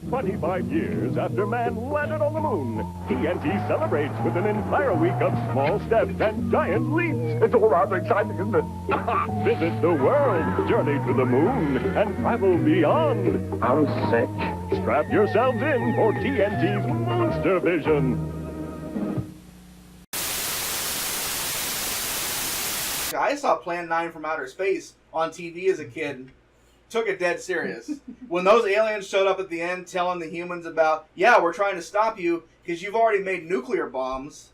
25 years after man landed on the moon, TNT celebrates with an entire week of small steps and giant leaps. It's all rather exciting, isn't it? Visit the world, journey to the moon, and travel beyond. I'm sick. Strap yourselves in for TNT's Monster Vision. I saw Plan 9 from Outer Space on TV as a kid. Took it dead serious. When those aliens showed up at the end telling the humans about, yeah, we're trying to stop you because you've already made nuclear bombs.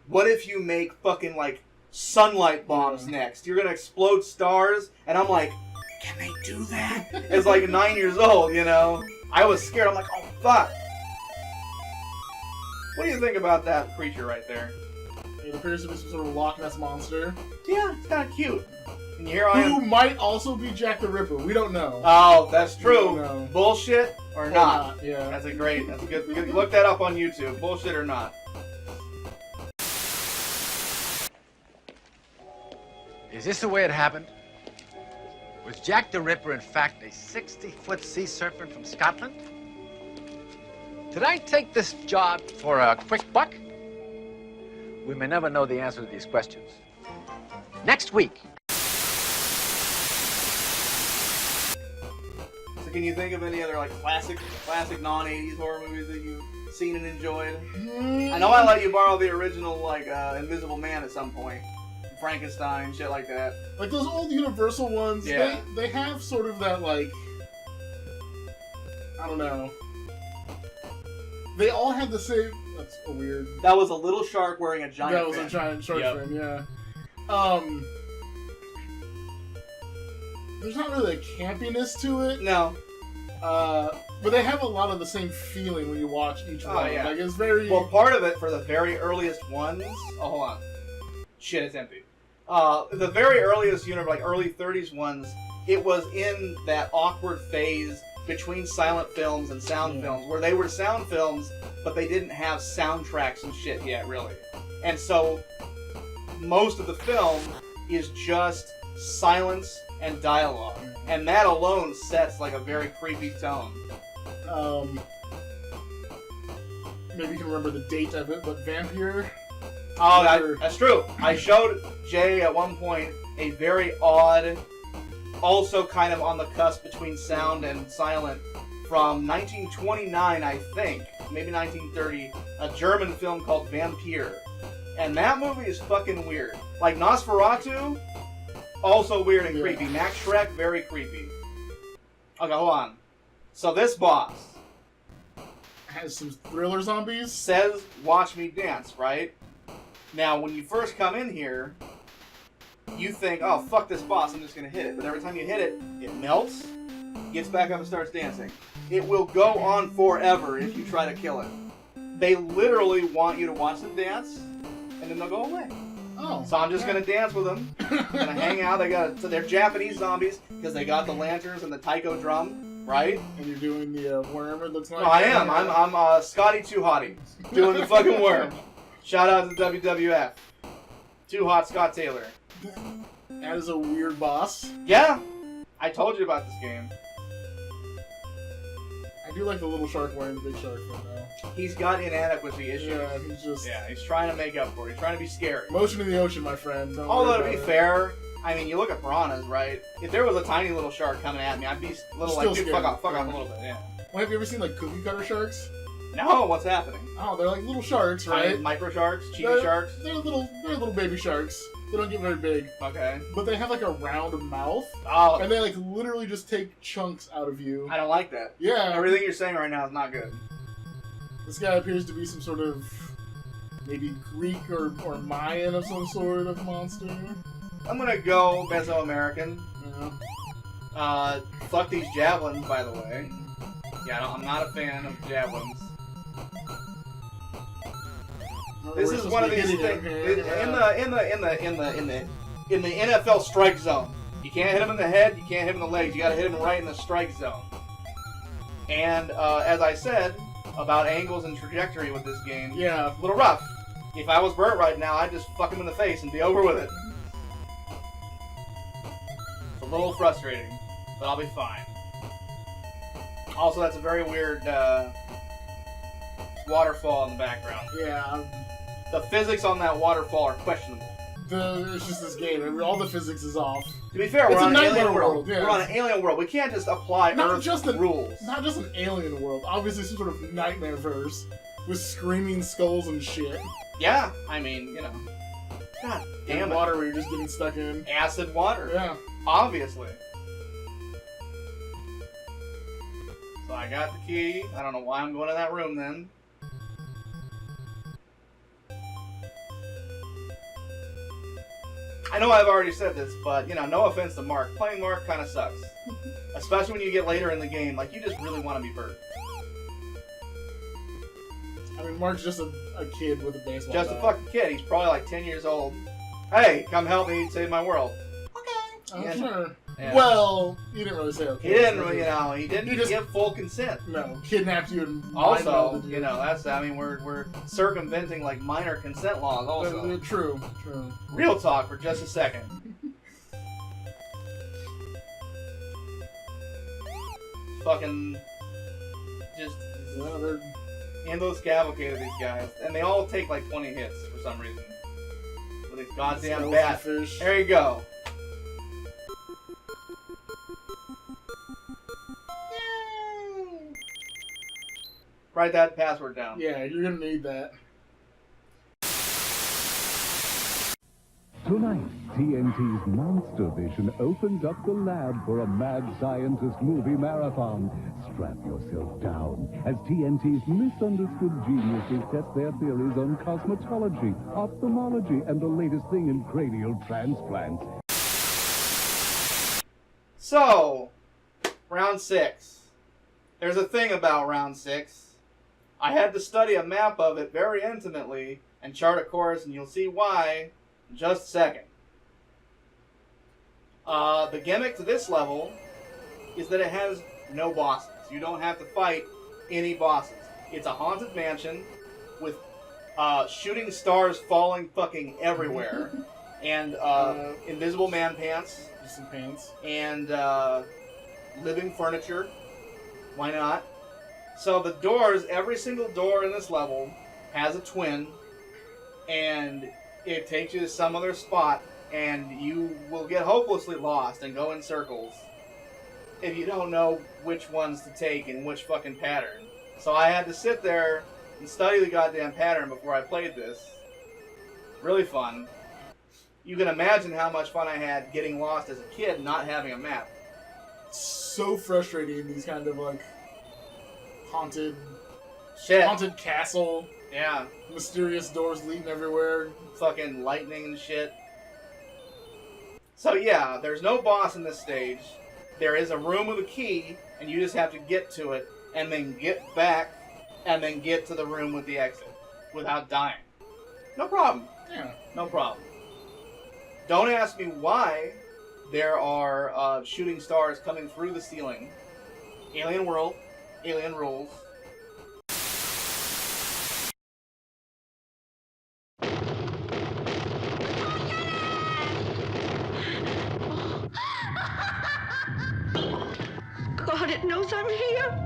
What if you make fucking, like, sunlight bombs next? You're going to explode stars? And I'm like, can they do that? It's like 9 years old, you know? I was scared. I'm like, oh, fuck. What do you think about that creature right there? It appears to be some sort of Loch Ness monster. Yeah, it's kind of cute. And here I am. Who might also be Jack the Ripper. We don't know. Oh, that's true. Bullshit or not? Yeah. That's a good. Look that up on YouTube. Bullshit or not. Is this the way it happened? Was Jack the Ripper, in fact, a 60-foot sea serpent from Scotland? Did I take this job for a quick buck? We may never know the answer to these questions. Next week. So can you think of any other like classic non-80s horror movies that you've seen and enjoyed? I know I let you borrow the original like Invisible Man at some point. Frankenstein, shit like that. Like those old Universal ones, yeah. they have sort of that like, I don't know. They all have the same. That's a weird. That was a little shark wearing a giant. That was fin. a giant shark fin, yeah. There's not really a campiness to it. No. But they have a lot of the same feeling when you watch each one. Yeah. Like it's very. Well, part of it for the very earliest ones. Oh, hold on. Shit, it's empty. The very earliest, like early 30s ones, it was in that awkward phase between silent films and sound films, where they were sound films, but they didn't have soundtracks and shit yet, really. And so, most of the film is just silence and dialogue. And that alone sets, like, a very creepy tone. Maybe you can remember the date of it, but Vampire? Oh, that's true. I showed Jay at one point a very odd, also kind of on the cusp between sound and silent, from 1929, I think, maybe 1930, a German film called Vampire. And that movie is fucking weird. Like Nosferatu, also weird and creepy. Max Schreck, very creepy. Okay, hold on. So this boss has some thriller zombies? Says, watch me dance, right? Now, when you first come in here, you think, oh, fuck this boss, I'm just going to hit it. But every time you hit it, it melts, gets back up and starts dancing. It will go on forever if you try to kill it. They literally want you to watch them dance, and then they'll go away. Oh. So I'm just going to dance with them. I'm going to hang out. So they're Japanese zombies, because they got the lanterns and the taiko drum, right? And you're doing the worm, it looks like? No, I am. I'm Scotty Too Hottie, doing the fucking worm. Shout out to WWF. Too Hot Scott Taylor. That is a weird boss. Yeah, I told you about this game. I do like the little shark wearing the big shark fin, though. He's got inadequacy issues. Yeah, he's just... Yeah, he's trying to make up for it. He's trying to be scary. Motion in the ocean, my friend. Although, to be fair, I mean, you look at piranhas, right? If there was a tiny little shark coming at me, I'd be a little like, dude, fuck off a little bit, yeah. Well, have you ever seen, like, cookie cutter sharks? No, what's happening? Oh, they're like little sharks, right? Tiny micro sharks? Chibi sharks? They're little baby sharks. They don't get very big. Okay. But they have like a round mouth. Oh. And they like literally just take chunks out of you. I don't like that. Yeah. Everything you're saying right now is not good. This guy appears to be some sort of maybe Greek or Mayan of some sort of monster. I'm gonna go Mesoamerican. Yeah. Fuck these javelins, by the way. Yeah, I'm not a fan of javelins. This is one of these things in the NFL strike zone. You can't hit him in the head. You can't hit him in the legs. You got to hit him right in the strike zone. And as I said about angles and trajectory with this game, yeah, a little rough. If I was Bert right now, I'd just fuck him in the face and be over with it. It's a little frustrating, but I'll be fine. Also, that's a very weird waterfall in the background. Yeah. The physics on that waterfall are questionable. It's just this game. All the physics is off. To be fair, It's we're a on an nightmare alien world. yeah. We're on an alien world. We can't just apply Earth rules. Not just an alien world. Obviously, some sort of nightmare verse with screaming skulls and shit. Yeah, I mean, you know. God damn and it. water where you're just getting stuck in. Acid water. Yeah. Obviously. So I got the key. I don't know why I'm going to that room then. I know I've already said this, but, you know, no offense to Mark. Playing Mark kind of sucks. Especially when you get later in the game. Like, you just really want to be Bert. I mean, Mark's just a kid with a baseball Just bat. a fucking kid. He's probably like 10 years old. Hey, come help me save my world. I'm Yeah. sure. Yeah. Well, you didn't really say okay. He didn't really, you know, he didn't He just- give full consent. No, kidnapped you and Also, mind-melded you know, that's, I mean, we're circumventing like minor consent laws also. True. Real talk for just a second. Fucking just Yeah, they're endless cavalcade of these guys. And they all take like 20 hits for some reason. With these goddamn skulls bats. and fish. There you go. Write that password down. Yeah, you're gonna need that. Tonight, TNT's Monster Vision opens up the lab for a mad scientist movie marathon. Strap yourself down as TNT's misunderstood geniuses test their theories on cosmetology, ophthalmology, and the latest thing in cranial transplants. So, round 6. There's a thing about round 6. I had to study a map of it very intimately and chart a course, and you'll see why in just a second. The gimmick to this level is that it has no bosses. You don't have to fight any bosses. It's a haunted mansion with shooting stars falling fucking everywhere, and invisible man pants, Just some pants. and living furniture. Why not? So the doors, every single door in this level has a twin, and it takes you to some other spot, and you will get hopelessly lost and go in circles if you don't know which ones to take in which fucking pattern. So I had to sit there and study the goddamn pattern before I played this. Really fun. You can imagine how much fun I had getting lost as a kid not having a map. So frustrating, these kind of like haunted Shit. castle, Yeah. mysterious doors leading everywhere. Fucking lightning and shit. So yeah, there's no boss in this stage. There is a room with a key, and you just have to get to it, and then get back, and then get to the room with the exit without dying. No problem. Yeah. No problem. Don't ask me why there are shooting stars coming through the ceiling. Alien world, alien rules. God, it knows I'm here.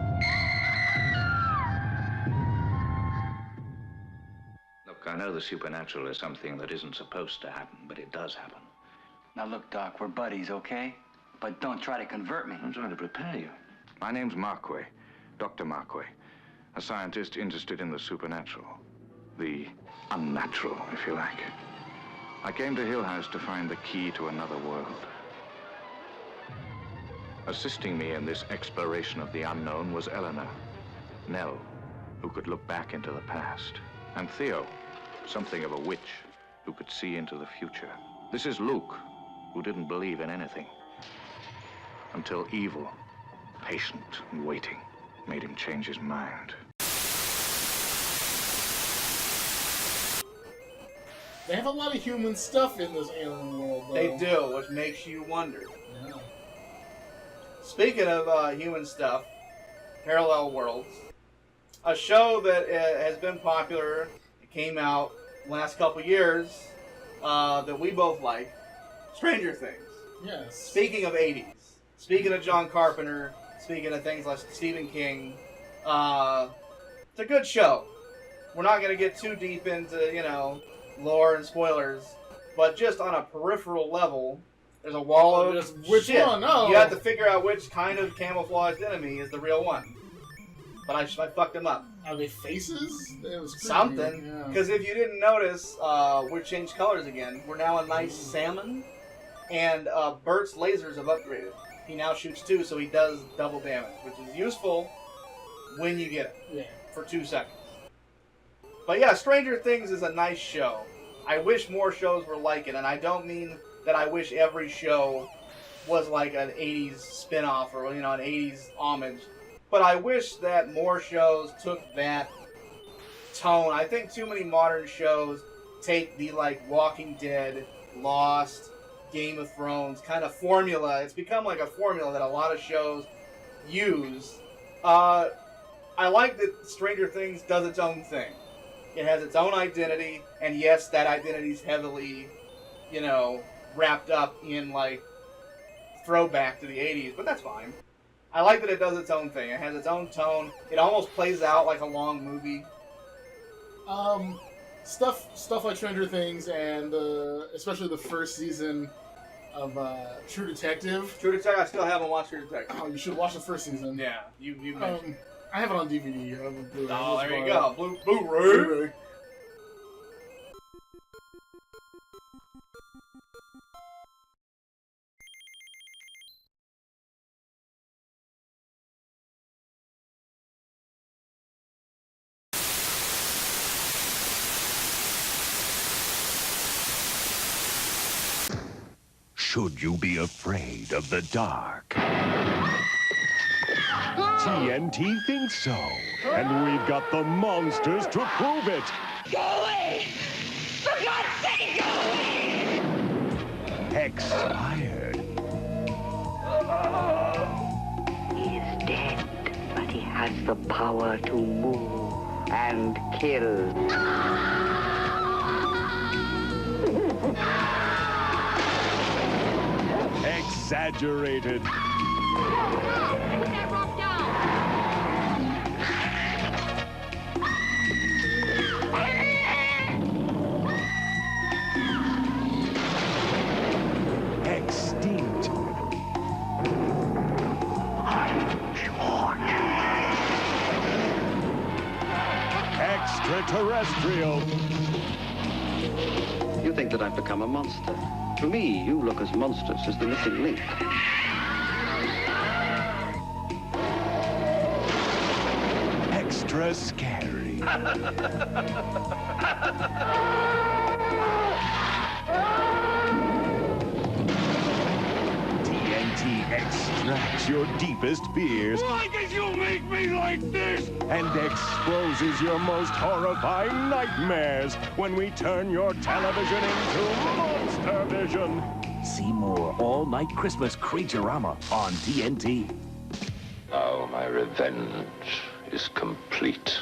Look, I know the supernatural is something that isn't supposed to happen, but it does happen. Now look, Doc, we're buddies, okay? But don't try to convert me. I'm trying to prepare you. My name's Marquay, Dr. Marquay, a scientist interested in the supernatural. The unnatural, if you like. I came to Hill House to find the key to another world. Assisting me in this exploration of the unknown was Eleanor, Nell, who could look back into the past, and Theo, something of a witch who could see into the future. This is Luke, who didn't believe in anything, until evil, patient and waiting, made him change his mind. They have a lot of human stuff in this alien world, though. They do, which makes you wonder. Yeah. Speaking of human stuff, Parallel Worlds, a show that has been popular, it came out last couple years, that we both like, Stranger Things. Yes. Speaking of 80s, speaking of John Carpenter, speaking of things like Stephen King, it's a good show. We're not going to get too deep into, you know, lore and spoilers, but just on a peripheral level, there's a wall of which shit. one? No. You have to figure out which kind of camouflaged enemy is the real one. But I fucked him up. Are they faces? It was creepy. Something. Because if you didn't notice, we've changed colors again. We're now a nice salmon, and Bert's lasers have upgraded. He now shoots 2, so he does double damage, which is useful when you get it. Yeah. For 2 seconds. But yeah, Stranger Things is a nice show. I wish more shows were like it, and I don't mean that I wish every show was like an 80s spin-off or, you know, an 80s homage. But I wish that more shows took that tone. I think too many modern shows take the, like, Walking Dead, Lost, Game of Thrones kind of formula. It's become like a formula that a lot of shows use. I like that Stranger Things does its own thing. It has its own identity, and yes, that identity's heavily, you know, wrapped up in, like, throwback to the 80s, but that's fine. I like that it does its own thing. It has its own tone. It almost plays out like a long movie. Stuff like Stranger Things and especially the first season of True Detective. True Detective, I still haven't watched True Detective. Oh, you should watch the first season. Yeah, you mentioned. I have it on DVD. Oh, there you go. Blu-ray. Should you be afraid of the dark? TNT thinks so. And we've got the monsters to prove it. Go away! For God's sake, go away! Expired. He is dead, but he has the power to move and kill. Exaggerated. Put that rope down! Extinct. Extraterrestrial. You think that I've become a monster. To me, you look as monstrous as the missing link. Extra scary. TNT extracts your deepest fears. Why did you make me like this? And exposes your most horrifying nightmares when we turn your television into Monster Vision. See more all-night Christmas Creaturama on TNT. Now my revenge is complete.